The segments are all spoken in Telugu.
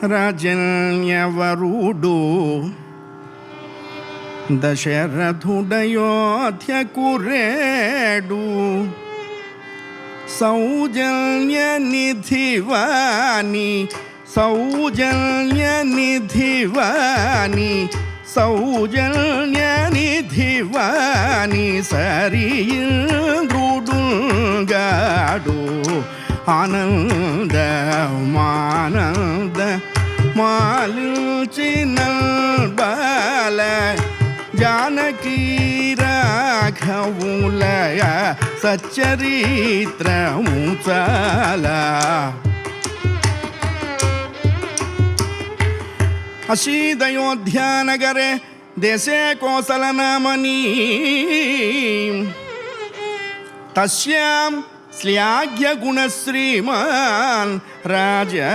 రాజన్యవరుడు దశరథుడయోధ్యకురేడు సౌజన్యనిధివాని సౌజన్యనిధివాని సరీంద్రుడుగాడు ఆనందమానంద మాలిచిన బాల జానకీ రాఘవులయ సచ్చరిత్రము చాలా. అసీదయోధ్యానగరే దేశే కోసలనామని తస్యాం శ్లాఘ్యగుణశ్రీమాన్ రాజా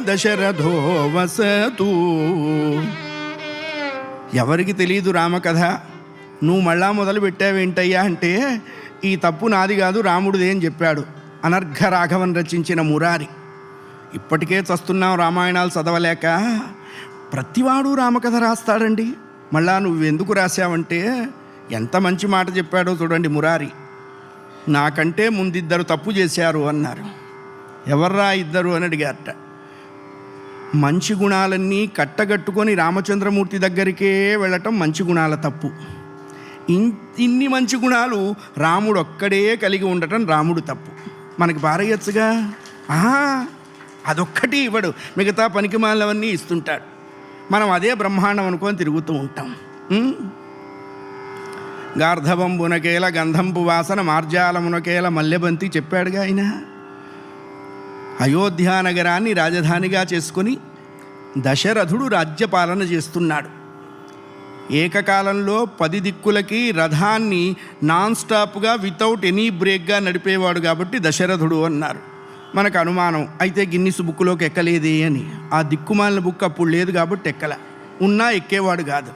దశరథో వసతు. ఎవరికి తెలీదు రామకథ, నువ్వు మళ్ళా మొదలు పెట్టావేంటయ్యా అంటే, ఈ తప్పు నాది కాదు రాముడిదే అని చెప్పాడు అనర్ఘ రాఘవన్ రచించిన మురారి. ఇప్పటికే చస్తున్నాం రామాయణాలు చదవలేక. ప్రతివాడు రామకథ రాస్తాడండి. మళ్ళా నువ్వు ఎందుకు రాసావంటే, ఎంత మంచి మాట చెప్పాడో చూడండి మురారి. నాకంటే ముందిద్దరు తప్పు చేశారు అన్నారు. ఎవర్రా ఇద్దరు అని అడిగారట. మంచి గుణాలన్నీ కట్టగట్టుకొని రామచంద్రమూర్తి దగ్గరికే వెళ్ళటం మంచి గుణాల తప్పు. ఇన్ని మంచి గుణాలు రాముడు ఒక్కడే కలిగి ఉండటం రాముడు తప్పు. మనకి పారేయచ్చుగా, అదొక్కటి ఇవ్వడు, మిగతా పనికిమాలవన్నీ ఇస్తుంటాడు. మనం అదే బ్రహ్మాండం అనుకొని తిరుగుతూ ఉంటాం. గార్ధవంబునకేల గంధంపు వాసన మార్జాలమునకేల మల్లెబంతి చెప్పాడుగా ఆయన. అయోధ్యానగరాన్ని రాజధానిగా చేసుకొని దశరథుడు రాజ్యపాలన చేస్తున్నాడు. ఏకకాలంలో 10 దిక్కులకి రథాన్ని నాన్ స్టాప్గా వితౌట్ ఎనీ బ్రేక్గా నడిపేవాడు కాబట్టి దశరథుడు అన్నారు. మనకు అనుమానం, అయితే గిన్నిస్ బుక్లోకి ఎక్కలేదే అని. ఆ దిక్కుమాలిన బుక్ అప్పుడు లేదు కాబట్టి ఎక్కల, ఉన్నా ఎక్కేవాడు కాదు.